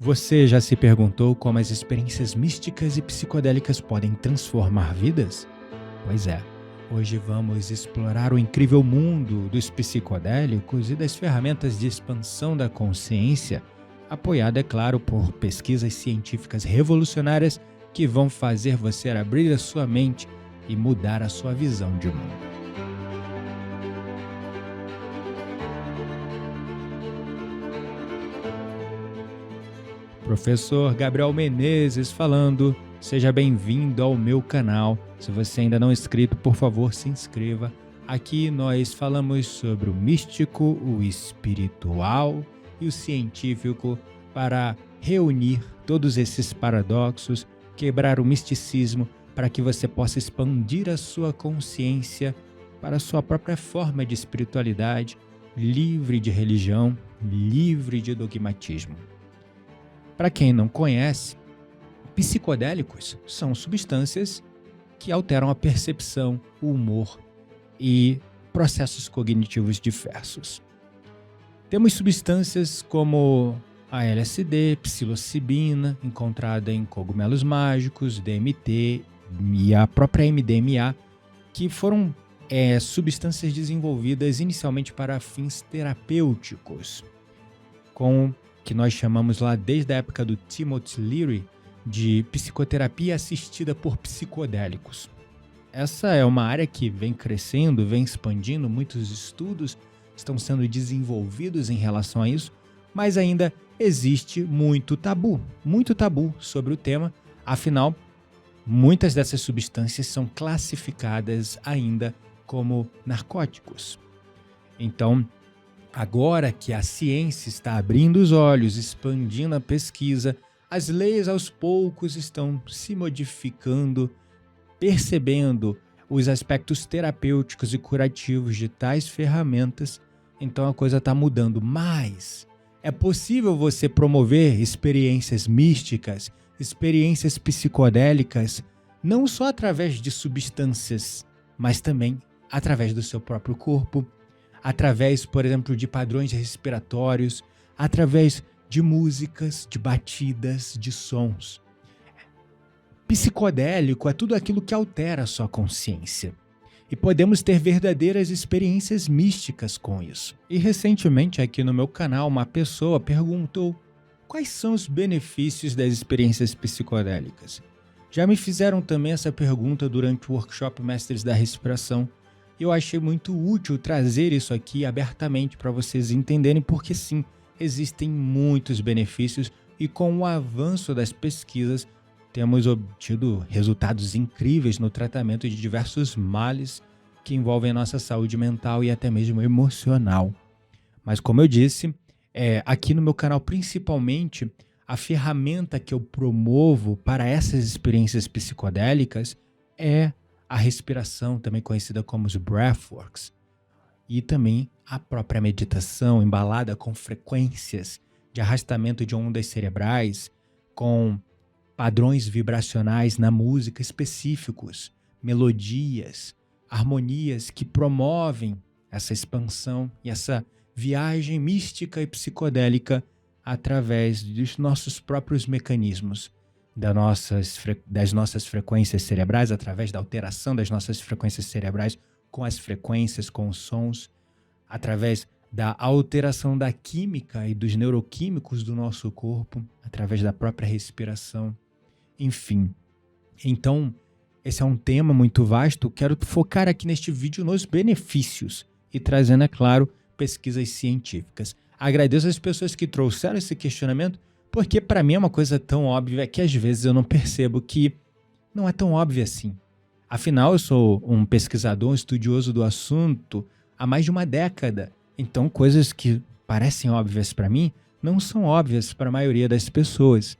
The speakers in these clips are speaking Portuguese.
Você já se perguntou como as experiências místicas e psicodélicas podem transformar vidas? Pois é, hoje vamos explorar o incrível mundo dos psicodélicos e das ferramentas de expansão da consciência, apoiado, é claro, por pesquisas científicas revolucionárias que vão fazer você abrir a sua mente e mudar a sua visão de mundo. Professor Gabriel Menezes falando, seja bem-vindo ao meu canal. Se você ainda não é inscrito, por favor, se inscreva. Aqui nós falamos sobre o místico, o espiritual e o científico para reunir todos esses paradoxos, quebrar o misticismo para que você possa expandir a sua consciência para a sua própria forma de espiritualidade, livre de religião, livre de dogmatismo. Para quem não conhece, psicodélicos são substâncias que alteram a percepção, o humor e processos cognitivos diversos. Temos substâncias como a LSD, psilocibina, encontrada em cogumelos mágicos, DMT e a própria MDMA, que foram substâncias desenvolvidas inicialmente para fins terapêuticos, que nós chamamos lá desde a época do Timothy Leary de psicoterapia assistida por psicodélicos. Essa é uma área que vem crescendo, vem expandindo, muitos estudos estão sendo desenvolvidos em relação a isso, mas ainda existe muito tabu sobre o tema, afinal, muitas dessas substâncias são classificadas ainda como narcóticos. Então, agora que a ciência está abrindo os olhos, expandindo a pesquisa, as leis aos poucos estão se modificando, percebendo os aspectos terapêuticos e curativos de tais ferramentas, então a coisa está mudando. Mas é possível você promover experiências místicas, experiências psicodélicas, não só através de substâncias, mas também através do seu próprio corpo, através, por exemplo, de padrões respiratórios, através de músicas, de batidas, de sons. Psicodélico é tudo aquilo que altera a sua consciência. E podemos ter verdadeiras experiências místicas com isso. E recentemente aqui no meu canal uma pessoa perguntou quais são os benefícios das experiências psicodélicas. Já me fizeram também essa pergunta durante o workshop Mestres da Respiração. Eu achei muito útil trazer isso aqui abertamente para vocês entenderem, porque sim, existem muitos benefícios e com o avanço das pesquisas temos obtido resultados incríveis no tratamento de diversos males que envolvem a nossa saúde mental e até mesmo emocional. Mas como eu disse, aqui no meu canal principalmente, a ferramenta que eu promovo para essas experiências psicodélicas é a respiração, também conhecida como os breathworks, e também a própria meditação embalada com frequências de arrastamento de ondas cerebrais, com padrões vibracionais na música específicos, melodias, harmonias que promovem essa expansão e essa viagem mística e psicodélica através dos nossos próprios mecanismos, das nossas frequências cerebrais, através da alteração das nossas frequências cerebrais com as frequências, com os sons, através da alteração da química e dos neuroquímicos do nosso corpo, através da própria respiração, enfim. Então, esse é um tema muito vasto. Quero focar aqui neste vídeo nos benefícios e trazendo, é claro, pesquisas científicas. Agradeço as pessoas que trouxeram esse questionamento, porque para mim é uma coisa tão óbvia que às vezes eu não percebo que não é tão óbvia assim. Afinal, eu sou um pesquisador, um estudioso do assunto há mais de uma década. Então, coisas que parecem óbvias para mim não são óbvias para a maioria das pessoas.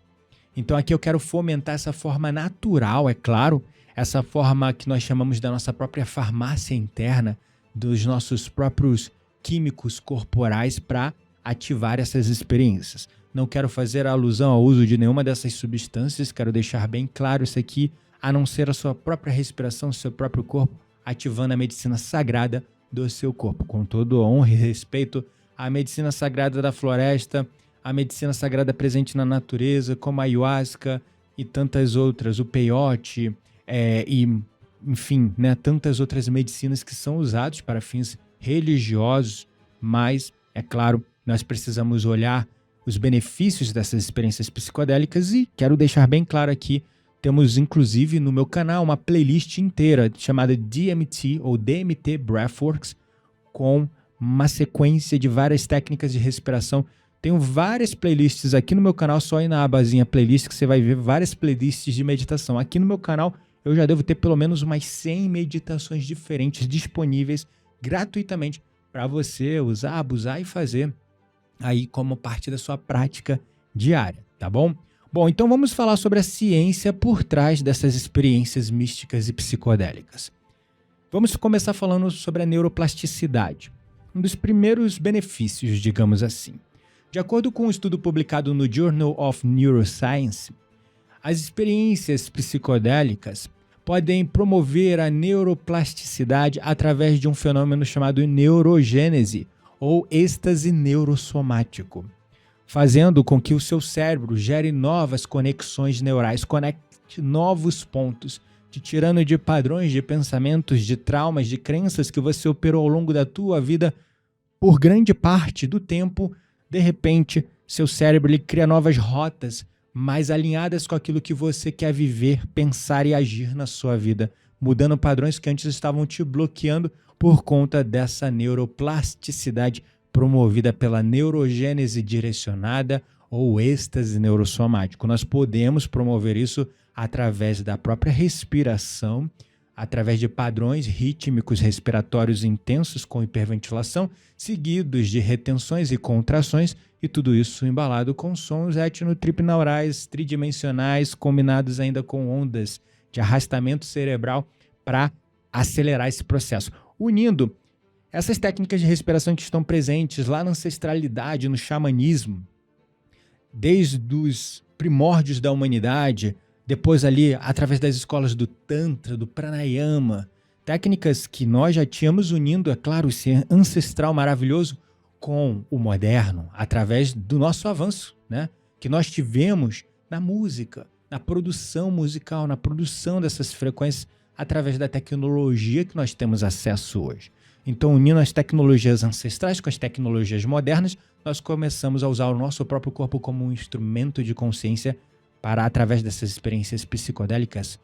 Então, aqui eu quero fomentar essa forma natural, é claro, essa forma que nós chamamos da nossa própria farmácia interna, dos nossos próprios químicos corporais para ativar essas experiências. Não quero fazer alusão ao uso de nenhuma dessas substâncias, quero deixar bem claro isso aqui, a não ser a sua própria respiração, seu próprio corpo, ativando a medicina sagrada do seu corpo, com todo honra e respeito à medicina sagrada da floresta, a medicina sagrada presente na natureza, como a ayahuasca e tantas outras, o peyote, enfim, né, tantas outras medicinas que são usadas para fins religiosos, mas, é claro, nós precisamos olhar os benefícios dessas experiências psicodélicas e quero deixar bem claro aqui, temos inclusive no meu canal uma playlist inteira chamada DMT ou DMT Breathworks, com uma sequência de várias técnicas de respiração. Tenho várias playlists aqui no meu canal, só ir na abazinha playlist que você vai ver várias playlists de meditação. Aqui no meu canal eu já devo ter pelo menos umas 100 meditações diferentes disponíveis gratuitamente para você usar, abusar e fazer aí como parte da sua prática diária, tá bom? Bom, então vamos falar sobre a ciência por trás dessas experiências místicas e psicodélicas. Vamos começar falando sobre a neuroplasticidade, um dos primeiros benefícios, digamos assim. De acordo com um estudo publicado no Journal of Neuroscience, as experiências psicodélicas podem promover a neuroplasticidade através de um fenômeno chamado neurogênese, ou êxtase neurosomático, fazendo com que o seu cérebro gere novas conexões neurais, conecte novos pontos, te tirando de padrões de pensamentos, de traumas, de crenças que você operou ao longo da tua vida por grande parte do tempo. De repente, seu cérebro ele cria novas rotas mais alinhadas com aquilo que você quer viver, pensar e agir na sua vida, mudando padrões que antes estavam te bloqueando por conta dessa neuroplasticidade promovida pela neurogênese direcionada ou êxtase neurosomático. Nós podemos promover isso através da própria respiração, através de padrões rítmicos respiratórios intensos com hiperventilação, seguidos de retenções e contrações, e tudo isso embalado com sons etnotripneurais tridimensionais, combinados ainda com ondas de arrastamento cerebral para acelerar esse processo. Unindo essas técnicas de respiração que estão presentes lá na ancestralidade, no xamanismo, desde os primórdios da humanidade, depois ali através das escolas do Tantra, do Pranayama, técnicas que nós já tínhamos unindo, é claro, esse ancestral maravilhoso com o moderno, através do nosso avanço, né? Que nós tivemos na música, na produção musical, na produção dessas frequências, através da tecnologia que nós temos acesso hoje. Então, unindo as tecnologias ancestrais com as tecnologias modernas, nós começamos a usar o nosso próprio corpo como um instrumento de consciência para, através dessas experiências psicodélicas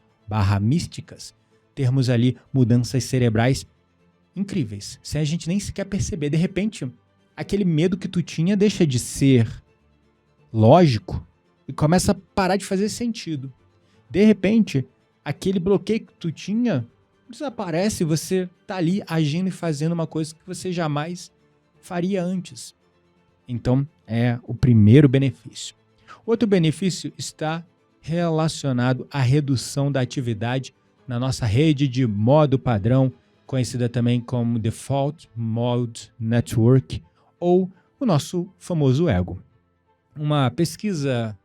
místicas, termos ali mudanças cerebrais incríveis, sem a gente nem sequer perceber. De repente, aquele medo que tu tinha deixa de ser lógico e começa a parar de fazer sentido. De repente, aquele bloqueio que tu tinha desaparece e você tá ali agindo e fazendo uma coisa que você jamais faria antes. Então, é o primeiro benefício. Outro benefício está relacionado à redução da atividade na nossa rede de modo padrão, conhecida também como Default Mode Network, ou o nosso famoso ego. Uma pesquisa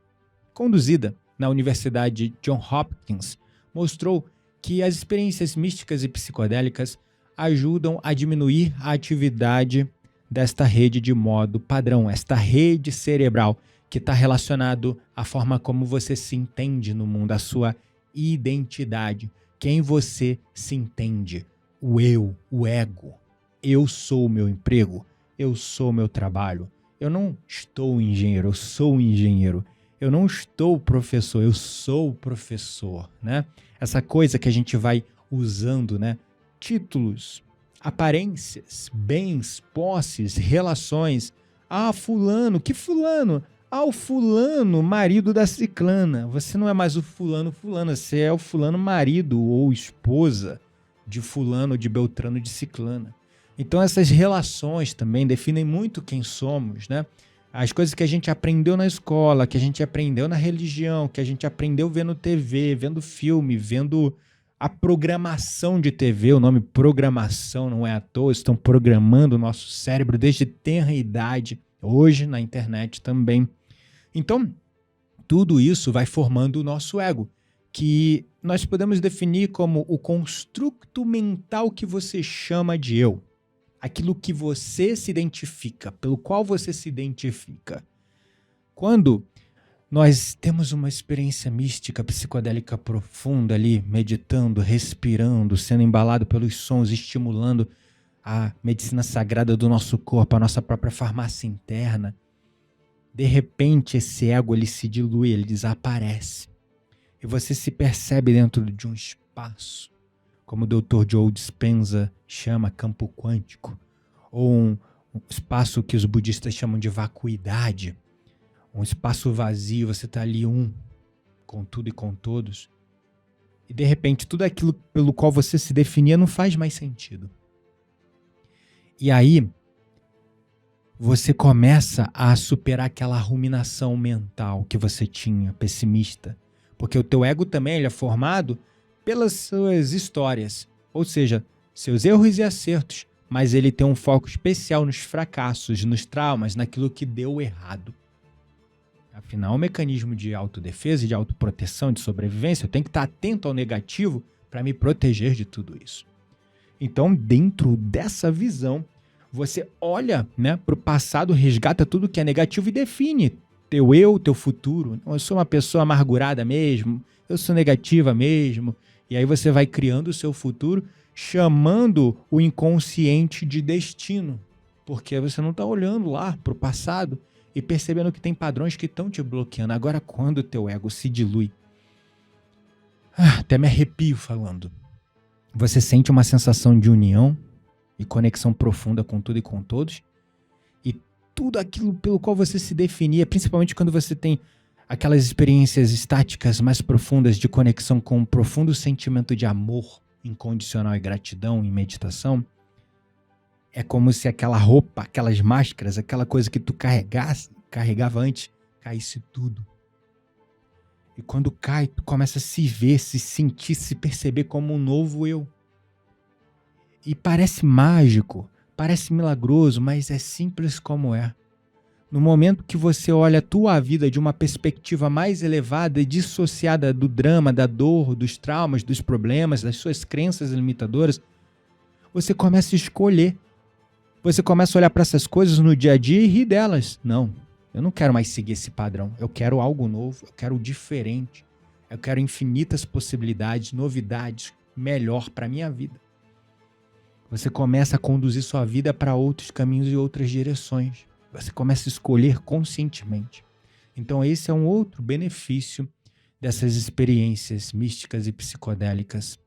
conduzida na Universidade Johns Hopkins mostrou que as experiências místicas e psicodélicas ajudam a diminuir a atividade desta rede de modo padrão, esta rede cerebral que está relacionado à forma como você se entende no mundo, a sua identidade, quem você se entende, o eu, o ego. Eu sou o meu emprego, eu sou o meu trabalho. Eu não estou engenheiro, eu sou engenheiro. Eu não estou professor, eu sou professor, né? Essa coisa que a gente vai usando, né? Títulos, aparências, bens, posses, relações. Ah, fulano, que fulano? Ah, o fulano, marido da ciclana. Você não é mais o fulano, você é o fulano marido ou esposa de fulano, de beltrano, de ciclana. Então essas relações também definem muito quem somos, né? As coisas que a gente aprendeu na escola, que a gente aprendeu na religião, que a gente aprendeu vendo TV, vendo filme, vendo a programação de TV. O nome programação não é à toa, estão programando o nosso cérebro desde tenra idade, hoje na internet também. Então, tudo isso vai formando o nosso ego, que nós podemos definir como o construto mental que você chama de eu. Aquilo que você se identifica, pelo qual você se identifica. Quando nós temos uma experiência mística, psicodélica profunda ali, meditando, respirando, sendo embalado pelos sons, estimulando a medicina sagrada do nosso corpo, a nossa própria farmácia interna, de repente esse ego ele se dilui, ele desaparece. E você se percebe dentro de um espaço, como o Dr. Joe Dispenza chama campo quântico, ou um espaço que os budistas chamam de vacuidade, um espaço vazio, você está ali com tudo e com todos, e de repente tudo aquilo pelo qual você se definia não faz mais sentido. E aí, você começa a superar aquela ruminação mental que você tinha, pessimista. Porque o teu ego também ele é formado pelas suas histórias, ou seja, seus erros e acertos, mas ele tem um foco especial nos fracassos, nos traumas, naquilo que deu errado. Afinal, o mecanismo de autodefesa, de autoproteção, de sobrevivência, eu tenho que estar atento ao negativo para me proteger de tudo isso. Então, dentro dessa visão, você olha, né, para o passado, resgata tudo que é negativo e define teu eu, teu futuro. Eu sou uma pessoa amargurada mesmo, eu sou negativa mesmo. E aí você vai criando o seu futuro, chamando o inconsciente de destino. Porque você não está olhando lá para o passado e percebendo que tem padrões que estão te bloqueando. Agora, quando o teu ego se dilui, até me arrepio falando, você sente uma sensação de união e conexão profunda com tudo e com todos, e tudo aquilo pelo qual você se definia, principalmente quando você tem aquelas experiências estáticas mais profundas de conexão com um profundo sentimento de amor incondicional e gratidão em meditação, é como se aquela roupa, aquelas máscaras, aquela coisa que tu carregava antes, caísse tudo. E quando cai, tu começa a se ver, se sentir, se perceber como um novo eu. E parece mágico, parece milagroso, mas é simples como é. No momento que você olha a tua vida de uma perspectiva mais elevada e dissociada do drama, da dor, dos traumas, dos problemas, das suas crenças limitadoras, você começa a escolher. Você começa a olhar para essas coisas no dia a dia e rir delas. Não, eu não quero mais seguir esse padrão. Eu quero algo novo, eu quero diferente. Eu quero infinitas possibilidades, novidades, melhor para a minha vida. Você começa a conduzir sua vida para outros caminhos e outras direções. Você começa a escolher conscientemente. Então esse é um outro benefício dessas experiências místicas e psicodélicas.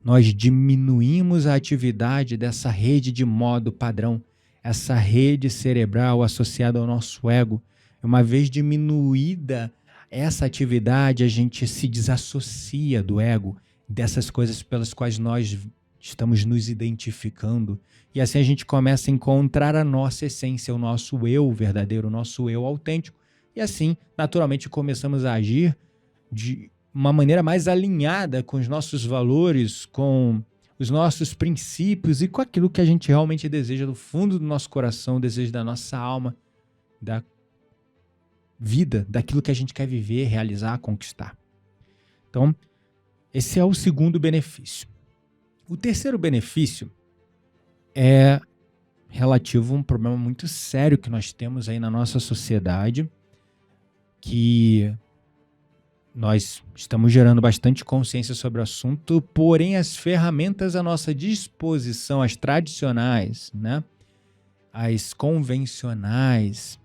Nós diminuímos a atividade dessa rede de modo padrão, essa rede cerebral associada ao nosso ego. Uma vez diminuída essa atividade, a gente se desassocia do ego, dessas coisas pelas quais nós estamos nos identificando, e assim a gente começa a encontrar a nossa essência, o nosso eu verdadeiro, o nosso eu autêntico, e assim, naturalmente, começamos a agir de uma maneira mais alinhada com os nossos valores, com os nossos princípios e com aquilo que a gente realmente deseja do fundo do nosso coração, o desejo da nossa alma, da vida, daquilo que a gente quer viver, realizar, conquistar. Então, esse é o segundo benefício. O terceiro benefício é relativo a um problema muito sério que nós temos aí na nossa sociedade, que nós estamos gerando bastante consciência sobre o assunto, porém as ferramentas à nossa disposição, as tradicionais, né, as convencionais,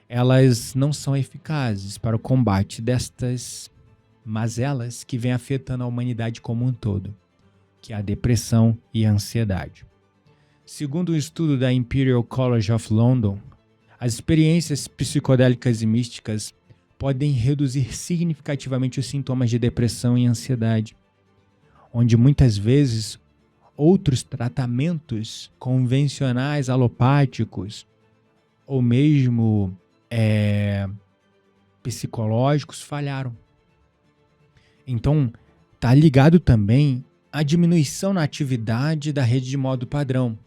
elas não são eficazes para o combate destas mazelas que vêm afetando a humanidade como um todo, que é a depressão e a ansiedade. Segundo um estudo da Imperial College of London, as experiências psicodélicas e místicas podem reduzir significativamente os sintomas de depressão e ansiedade, onde muitas vezes outros tratamentos convencionais alopáticos ou mesmo psicológicos falharam. Então, está ligado também à diminuição na atividade da rede de modo padrão,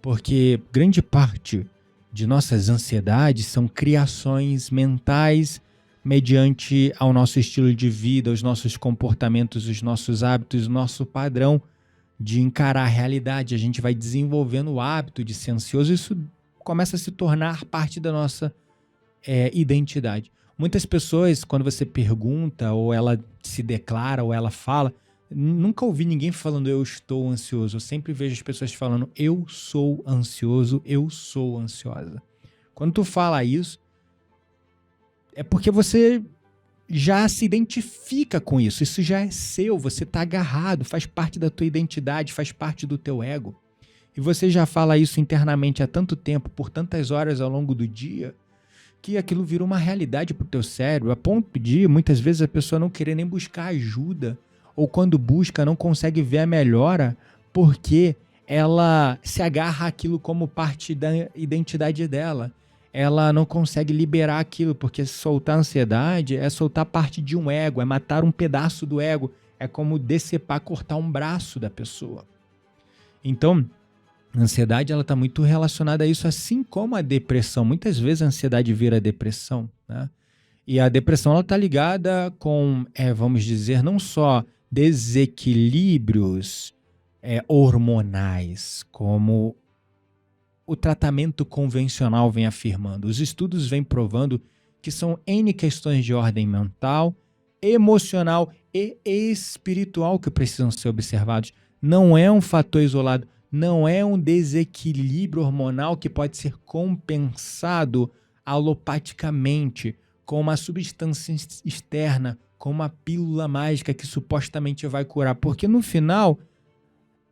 porque grande parte de nossas ansiedades são criações mentais mediante ao nosso estilo de vida, os nossos comportamentos, os nossos hábitos, o nosso padrão de encarar a realidade. A gente vai desenvolvendo o hábito de ser ansioso, isso começa a se tornar parte da nossa identidade. Muitas pessoas, quando você pergunta, ou ela se declara, ou ela fala, nunca ouvi ninguém falando eu estou ansioso. Eu sempre vejo as pessoas falando eu sou ansioso, eu sou ansiosa. Quando tu fala isso, é porque você já se identifica com isso. Isso já é seu, você está agarrado, faz parte da tua identidade, faz parte do teu ego. E você já fala isso internamente há tanto tempo, por tantas horas ao longo do dia, que aquilo vira uma realidade para o teu cérebro, a ponto de, muitas vezes, a pessoa não querer nem buscar ajuda, ou quando busca, não consegue ver a melhora, porque ela se agarra àquilo como parte da identidade dela. Ela não consegue liberar aquilo, porque soltar a ansiedade é soltar parte de um ego, é matar um pedaço do ego, é como decepar, cortar um braço da pessoa. Então, a ansiedade está muito relacionada a isso, assim como a depressão. Muitas vezes a ansiedade vira depressão, né? E a depressão está ligada com, vamos dizer, não só desequilíbrios hormonais, como o tratamento convencional vem afirmando. Os estudos vêm provando que são N questões de ordem mental, emocional e espiritual que precisam ser observados. Não é um fator isolado, não é um desequilíbrio hormonal que pode ser compensado alopaticamente com uma substância externa, com uma pílula mágica que supostamente vai curar. Porque no final,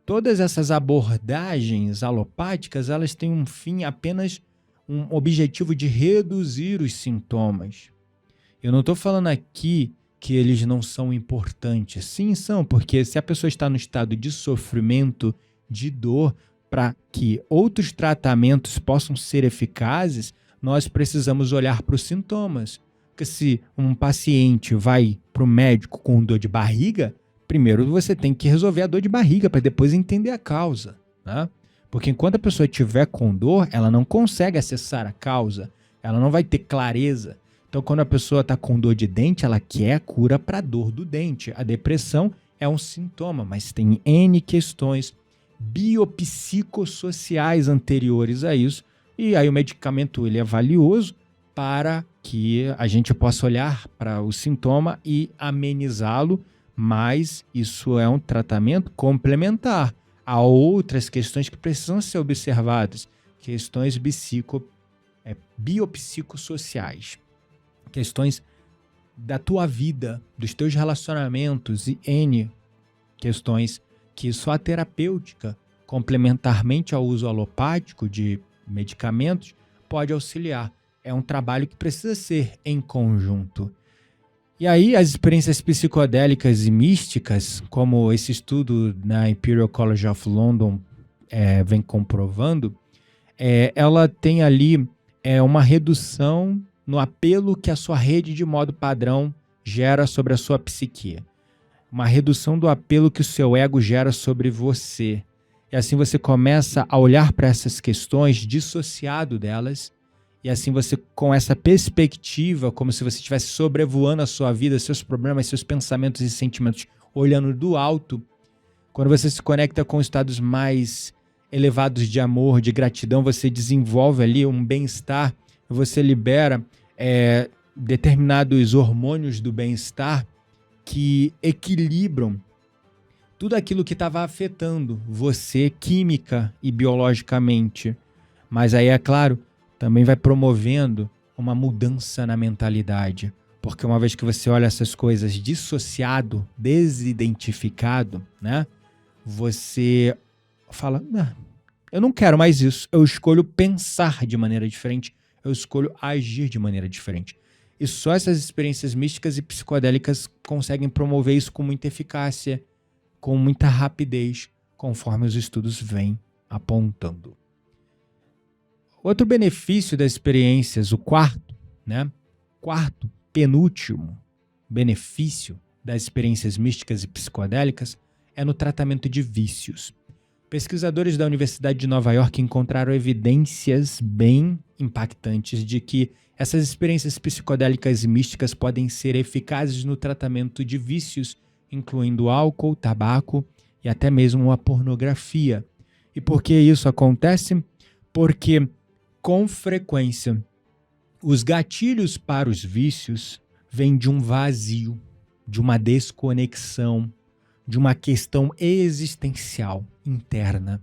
todas essas abordagens alopáticas, elas têm um fim, apenas um objetivo de reduzir os sintomas. Eu não estou falando aqui que eles não são importantes. Sim, são, porque se a pessoa está no estado de sofrimento, de dor, para que outros tratamentos possam ser eficazes, nós precisamos olhar para os sintomas. Porque se um paciente vai para o médico com dor de barriga, primeiro você tem que resolver a dor de barriga para depois entender a causa, né? Porque enquanto a pessoa estiver com dor, ela não consegue acessar a causa, ela não vai ter clareza. Então, quando a pessoa está com dor de dente, ela quer a cura para a dor do dente. A depressão é um sintoma, mas tem N questões biopsicossociais anteriores a isso, e aí o medicamento ele é valioso para que a gente possa olhar para o sintoma e amenizá-lo, mas isso é um tratamento complementar a outras questões que precisam ser observadas, questões biopsicossociais, questões da tua vida, dos teus relacionamentos e N questões que só a terapêutica, complementarmente ao uso alopático de medicamentos, pode auxiliar. É um trabalho que precisa ser em conjunto. E aí as experiências psicodélicas e místicas, como esse estudo na Imperial College of London vem comprovando, ela tem ali uma redução no apelo que a sua rede de modo padrão gera sobre a sua psique. Uma redução do apelo que o seu ego gera sobre você. E assim você começa a olhar para essas questões dissociado delas, e assim você, com essa perspectiva, como se você estivesse sobrevoando a sua vida, seus problemas, seus pensamentos e sentimentos, olhando do alto, quando você se conecta com estados mais elevados de amor, de gratidão, você desenvolve ali um bem-estar, você libera determinados hormônios do bem-estar que equilibram tudo aquilo que estava afetando você química e biologicamente. Mas aí, é claro, também vai promovendo uma mudança na mentalidade. Porque uma vez que você olha essas coisas dissociado, desidentificado, né? Você fala, eu não quero mais isso. Eu escolho pensar de maneira diferente. Eu escolho agir de maneira diferente. E só essas experiências místicas e psicodélicas conseguem promover isso com muita eficácia, com muita rapidez, conforme os estudos vêm apontando. Outro benefício das experiências, o quarto, penúltimo benefício das experiências místicas e psicodélicas é no tratamento de vícios. Pesquisadores da Universidade de Nova York encontraram evidências bem impactantes de que essas experiências psicodélicas e místicas podem ser eficazes no tratamento de vícios, incluindo álcool, tabaco e até mesmo a pornografia. E por que isso acontece? Porque, com frequência, Os gatilhos para os vícios vêm de um vazio, de uma desconexão, de uma questão existencial interna.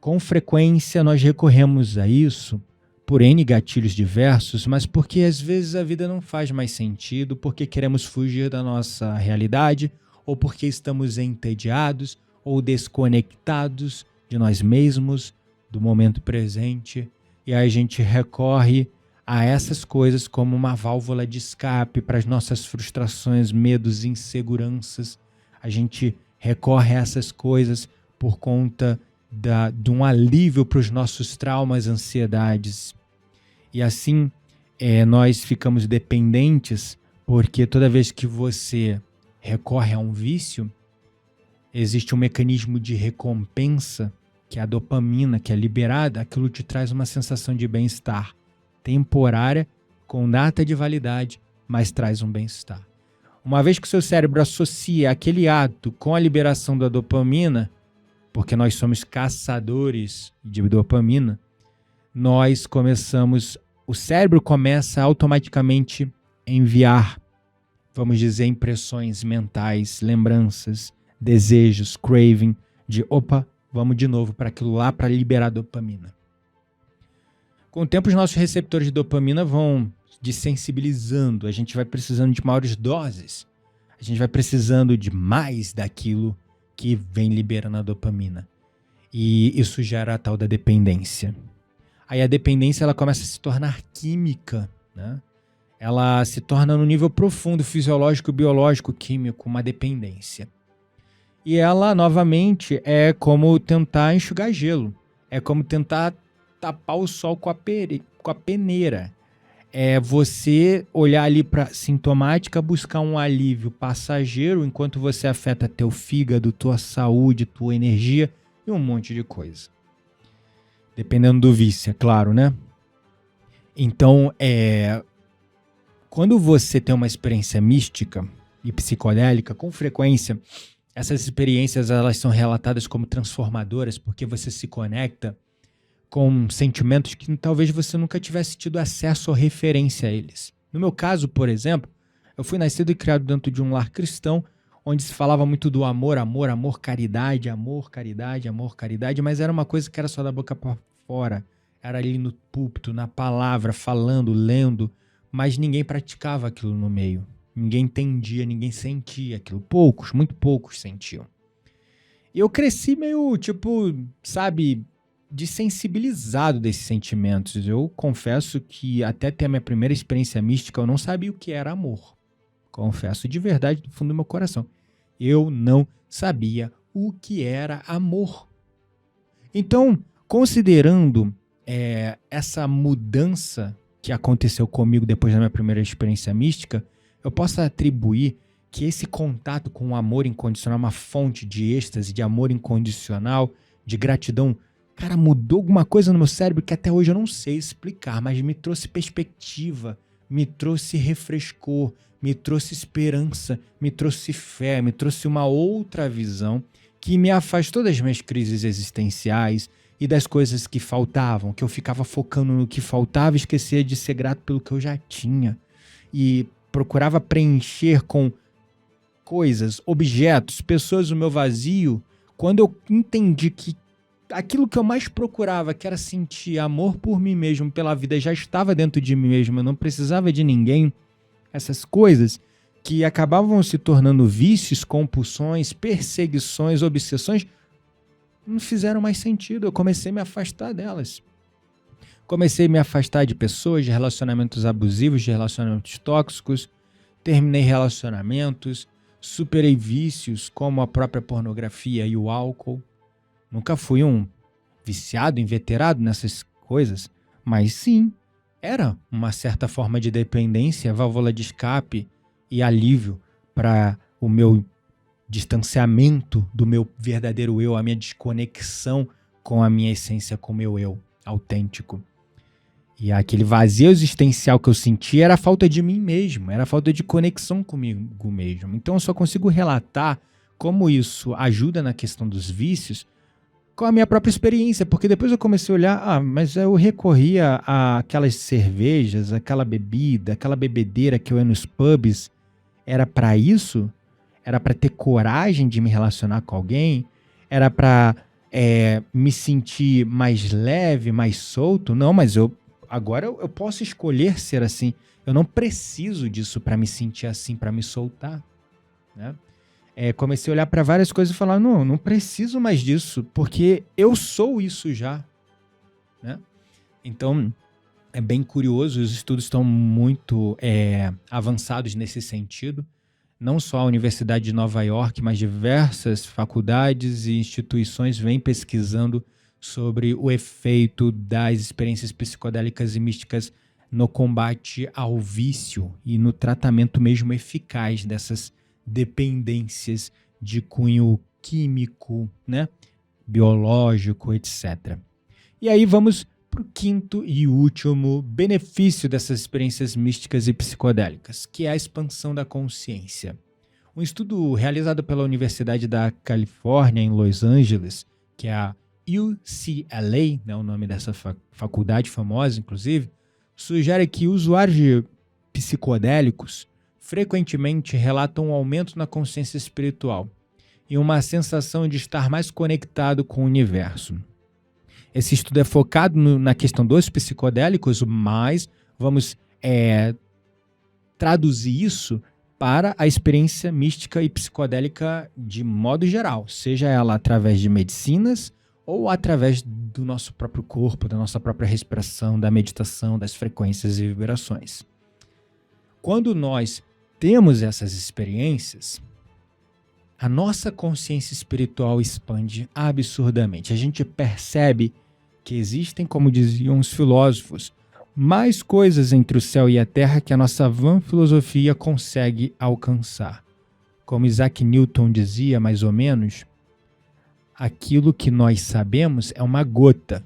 Com frequência nós recorremos a isso por N gatilhos diversos, mas porque às vezes a vida não faz mais sentido, porque queremos fugir da nossa realidade, ou porque estamos entediados ou desconectados de nós mesmos, do momento presente, e aí a gente recorre a essas coisas como uma válvula de escape para as nossas frustrações, medos e inseguranças. A gente recorre a essas coisas por conta de um alívio para os nossos traumas, ansiedades. E assim nós ficamos dependentes, porque toda vez que você recorre a um vício, existe um mecanismo de recompensa, que é a dopamina, que é liberada, aquilo te traz uma sensação de bem-estar temporária, com data de validade, mas traz um bem-estar. Uma vez que o seu cérebro associa aquele ato com a liberação da dopamina, porque nós somos caçadores de dopamina, o cérebro começa a automaticamente enviar, vamos dizer, impressões mentais, lembranças, desejos, craving, de opa, vamos de novo para aquilo lá para liberar dopamina. Com o tempo, os nossos receptores de dopamina vão desensibilizando, a gente vai precisando de maiores doses, a gente vai precisando de mais daquilo que vem liberando a dopamina. E isso gera a tal da dependência. Aí a dependência ela começa a se tornar química, né? Ela se torna no nível profundo, fisiológico, biológico, químico, uma dependência. E ela, novamente, é como tentar enxugar gelo. É como tentar tapar o sol com a peneira. É você olhar ali para sintomática, buscar um alívio passageiro, enquanto você afeta teu fígado, tua saúde, tua energia e um monte de coisa. Dependendo do vício, é claro, né? Então, quando você tem uma experiência mística e psicodélica, com frequência, essas experiências elas são relatadas como transformadoras, porque você se conecta com sentimentos que talvez você nunca tivesse tido acesso ou referência a eles. No meu caso, por exemplo, eu fui nascido e criado dentro de um lar cristão, onde se falava muito do amor, amor, amor, caridade, amor, caridade, amor, caridade, mas era uma coisa que era só da boca para fora. Era ali no púlpito, na palavra, falando, lendo, mas ninguém praticava aquilo no meio. Ninguém entendia, ninguém sentia aquilo. Poucos, muito poucos sentiam. E eu cresci meio, desensibilizado desses sentimentos. Eu confesso que até ter a minha primeira experiência mística, eu não sabia o que era amor. Confesso de verdade do fundo do meu coração. Eu não sabia o que era amor. Então, considerando essa mudança que aconteceu comigo depois da minha primeira experiência mística, eu posso atribuir que esse contato com o amor incondicional, uma fonte de êxtase, de amor incondicional, de gratidão, cara, mudou alguma coisa no meu cérebro que até hoje eu não sei explicar, mas me trouxe perspectiva, me trouxe refrescor, me trouxe esperança, me trouxe fé, me trouxe uma outra visão que me afastou das minhas crises existenciais e das coisas que faltavam, que eu ficava focando no que faltava e esquecia de ser grato pelo que eu já tinha. E procurava preencher com coisas, objetos, pessoas o meu vazio, quando eu entendi que aquilo que eu mais procurava, que era sentir amor por mim mesmo, pela vida, já estava dentro de mim mesmo, eu não precisava de ninguém. Essas coisas que acabavam se tornando vícios, compulsões, perseguições, obsessões, não fizeram mais sentido. Eu comecei a me afastar delas. Comecei a me afastar de pessoas, de relacionamentos abusivos, de relacionamentos tóxicos. Terminei relacionamentos, superei vícios como a própria pornografia e o álcool. Nunca fui um viciado, inveterado nessas coisas, mas sim, era uma certa forma de dependência, válvula de escape e alívio para o meu distanciamento do meu verdadeiro eu, a minha desconexão com a minha essência, com o meu eu autêntico. E aquele vazio existencial que eu senti era a falta de mim mesmo, era a falta de conexão comigo mesmo. Então eu só consigo relatar como isso ajuda na questão dos vícios com a minha própria experiência, porque depois eu comecei a olhar, mas eu recorria àquelas cervejas, aquela bebida, aquela bebedeira que eu ia nos pubs, era para isso? Era para ter coragem de me relacionar com alguém? Era para me sentir mais leve, mais solto? Não, mas agora eu posso escolher ser assim. Eu não preciso disso para me sentir assim, para me soltar, né? Comecei a olhar para várias coisas e falar, não preciso mais disso, porque eu sou isso já, né? Então, é bem curioso, os estudos estão muito avançados nesse sentido. Não só a Universidade de Nova York, mas diversas faculdades e instituições vêm pesquisando sobre o efeito das experiências psicodélicas e místicas no combate ao vício e no tratamento mesmo eficaz dessas dependências de cunho químico, né? Biológico, etc. E aí vamos para o quinto e último benefício dessas experiências místicas e psicodélicas, que é a expansão da consciência. Um estudo realizado pela Universidade da Califórnia, em Los Angeles, que é a UCLA, né, o nome dessa faculdade famosa, inclusive, sugere que usuários de psicodélicos frequentemente relatam um aumento na consciência espiritual e uma sensação de estar mais conectado com o universo. Esse estudo é focado na questão dos psicodélicos, mas vamos traduzir isso para a experiência mística e psicodélica de modo geral, seja ela através de medicinas ou através do nosso próprio corpo, da nossa própria respiração, da meditação, das frequências e vibrações. Quando nós temos essas experiências, a nossa consciência espiritual expande absurdamente. A gente percebe que existem, como diziam os filósofos, mais coisas entre o céu e a terra que a nossa vã filosofia consegue alcançar. Como Isaac Newton dizia, mais ou menos, aquilo que nós sabemos é uma gota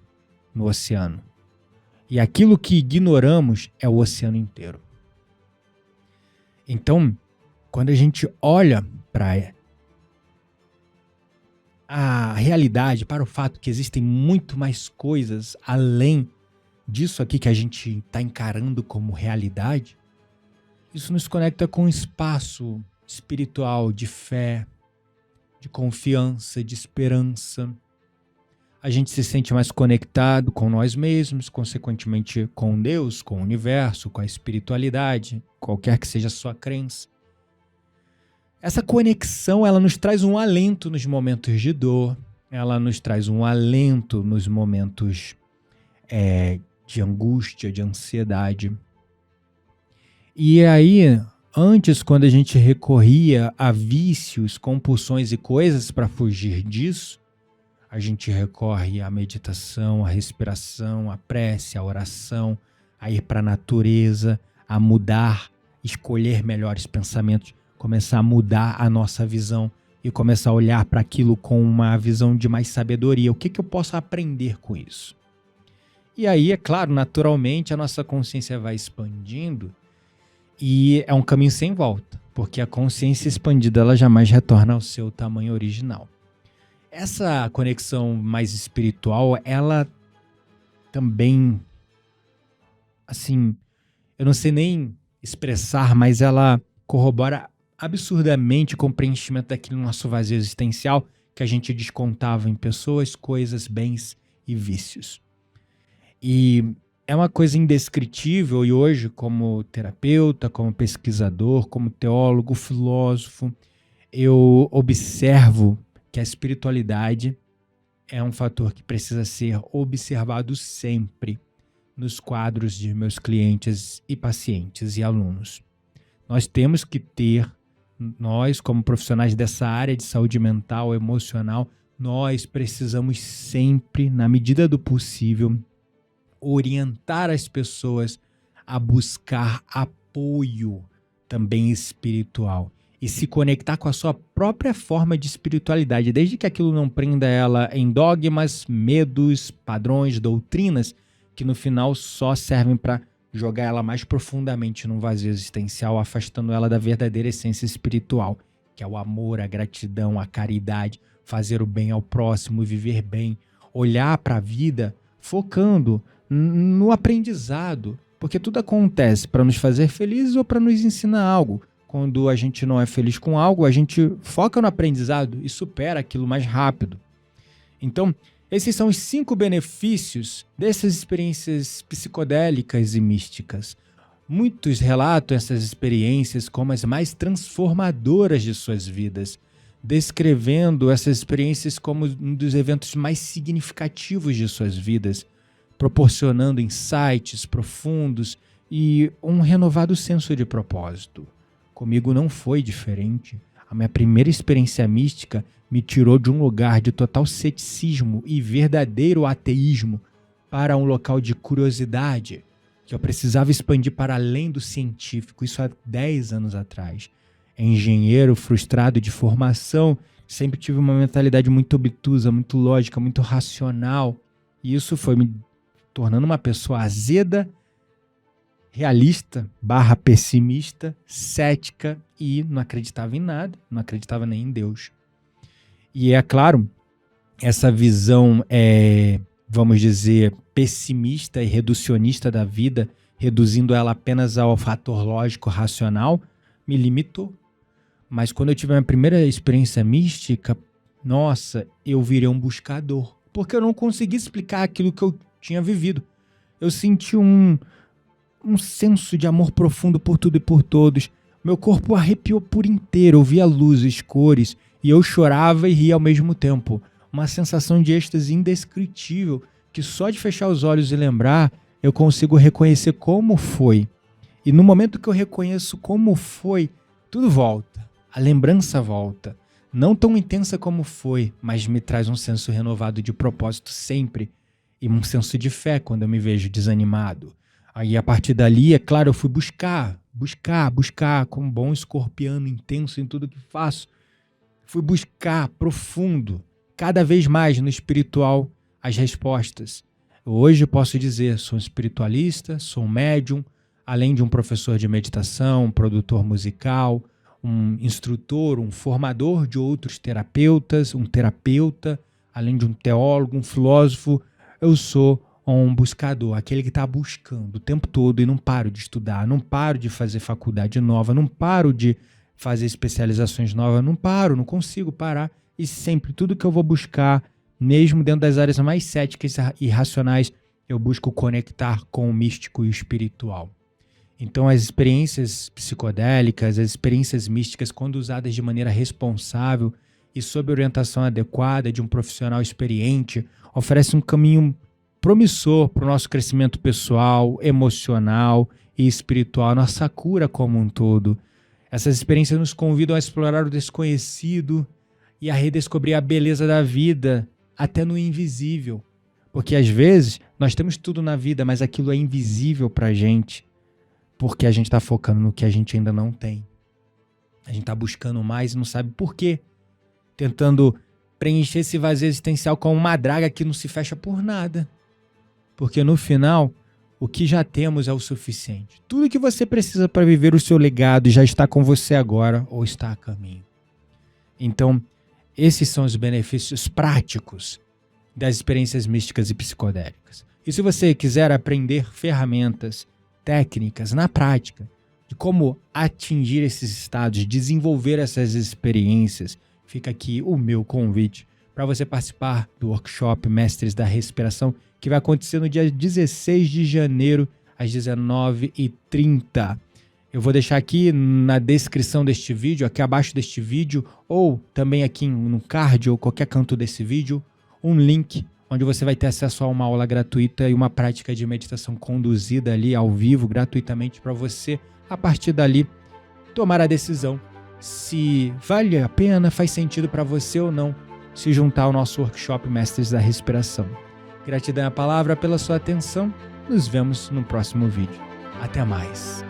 no oceano. E aquilo que ignoramos é o oceano inteiro. Então, quando a gente olha para a realidade, para o fato que existem muito mais coisas além disso aqui que a gente está encarando como realidade, isso nos conecta com um espaço espiritual de fé, de confiança, de esperança. A gente se sente mais conectado com nós mesmos, consequentemente com Deus, com o universo, com a espiritualidade, qualquer que seja a sua crença. Essa conexão, ela nos traz um alento nos momentos de dor, ela nos traz um alento nos momentos de angústia, de ansiedade. E aí, antes, quando a gente recorria a vícios, compulsões e coisas para fugir disso, a gente recorre à meditação, à respiração, à prece, à oração, a ir para a natureza, a mudar, escolher melhores pensamentos, começar a mudar a nossa visão e começar a olhar para aquilo com uma visão de mais sabedoria. O que eu posso aprender com isso? E aí, é claro, naturalmente a nossa consciência vai expandindo e é um caminho sem volta, porque a consciência expandida ela jamais retorna ao seu tamanho original. Essa conexão mais espiritual, ela também, assim, eu não sei nem expressar, mas ela corrobora absurdamente com o preenchimento daquele nosso vazio existencial que a gente descontava em pessoas, coisas, bens e vícios. E é uma coisa indescritível e hoje, como terapeuta, como pesquisador, como teólogo, filósofo, eu observo que a espiritualidade é um fator que precisa ser observado sempre nos quadros de meus clientes e pacientes e alunos. Nós temos que ter, nós como profissionais dessa área de saúde mental, emocional, nós precisamos sempre, na medida do possível, orientar as pessoas a buscar apoio também espiritual e se conectar com a sua própria forma de espiritualidade, desde que aquilo não prenda ela em dogmas, medos, padrões, doutrinas, que no final só servem para jogar ela mais profundamente num vazio existencial, afastando ela da verdadeira essência espiritual, que é o amor, a gratidão, a caridade, fazer o bem ao próximo, viver bem, olhar para a vida focando no aprendizado, porque tudo acontece para nos fazer felizes ou para nos ensinar algo. Quando a gente não é feliz com algo, a gente foca no aprendizado e supera aquilo mais rápido. Então, esses são os 5 benefícios dessas experiências psicodélicas e místicas. Muitos relatam essas experiências como as mais transformadoras de suas vidas, descrevendo essas experiências como um dos eventos mais significativos de suas vidas, proporcionando insights profundos e um renovado senso de propósito. Comigo não foi diferente. A minha primeira experiência mística me tirou de um lugar de total ceticismo e verdadeiro ateísmo para um local de curiosidade, que eu precisava expandir para além do científico, isso há 10 anos atrás. Engenheiro frustrado de formação, sempre tive uma mentalidade muito obtusa, muito lógica, muito racional. E isso foi me tornando uma pessoa azeda, realista, pessimista, cética e não acreditava em nada, não acreditava nem em Deus. E é claro, essa visão vamos dizer, pessimista e reducionista da vida, reduzindo ela apenas ao fator lógico, racional, me limitou. Mas quando eu tive a minha primeira experiência mística, nossa, eu virei um buscador, porque eu não consegui explicar aquilo que eu tinha vivido. Eu senti um senso de amor profundo por tudo e por todos. Meu corpo arrepiou por inteiro, eu via luzes, cores, e eu chorava e ria ao mesmo tempo. Uma sensação de êxtase indescritível, que só de fechar os olhos e lembrar, eu consigo reconhecer como foi. E no momento que eu reconheço como foi, tudo volta. A lembrança volta. Não tão intensa como foi, mas me traz um senso renovado de propósito sempre. E um senso de fé quando eu me vejo desanimado. Aí a partir dali, é claro, eu fui buscar, como um bom escorpiano intenso em tudo que faço. Fui buscar profundo, cada vez mais no espiritual, as respostas. Hoje eu posso dizer, sou um espiritualista, sou um médium, além de um professor de meditação, um produtor musical, um instrutor, um formador de outros terapeutas, um terapeuta, além de um teólogo, um filósofo, eu sou um buscador, aquele que está buscando o tempo todo e não paro de estudar, não paro de fazer faculdade nova, não paro de fazer especializações novas, não consigo parar. E sempre, tudo que eu vou buscar, mesmo dentro das áreas mais céticas e racionais, eu busco conectar com o místico e o espiritual. Então, as experiências psicodélicas, as experiências místicas, quando usadas de maneira responsável e sob orientação adequada de um profissional experiente, oferecem um caminho promissor para o nosso crescimento pessoal, emocional e espiritual, nossa cura como um todo. Essas experiências nos convidam a explorar o desconhecido e a redescobrir a beleza da vida, até no invisível. Porque às vezes nós temos tudo na vida, mas aquilo é invisível para a gente, porque a gente está focando no que a gente ainda não tem. A gente está buscando mais e não sabe por quê. Tentando preencher esse vazio existencial com uma draga que não se fecha por nada. Porque no final, o que já temos é o suficiente. Tudo que você precisa para viver o seu legado já está com você agora ou está a caminho. Então, esses são os benefícios práticos das experiências místicas e psicodélicas. E se você quiser aprender ferramentas, técnicas na prática, de como atingir esses estados, desenvolver essas experiências, fica aqui o meu convite para você participar do workshop Mestres da Respiração, que vai acontecer no dia 16 de janeiro, às 19h30. Eu vou deixar aqui na descrição deste vídeo, aqui abaixo deste vídeo, ou também aqui no card ou qualquer canto desse vídeo, um link onde você vai ter acesso a uma aula gratuita e uma prática de meditação conduzida ali ao vivo, gratuitamente, para você, a partir dali, tomar a decisão se vale a pena, faz sentido para você ou não se juntar ao nosso workshop Mestres da Respiração. Gratidão à palavra pela sua atenção. Nos vemos no próximo vídeo. Até mais.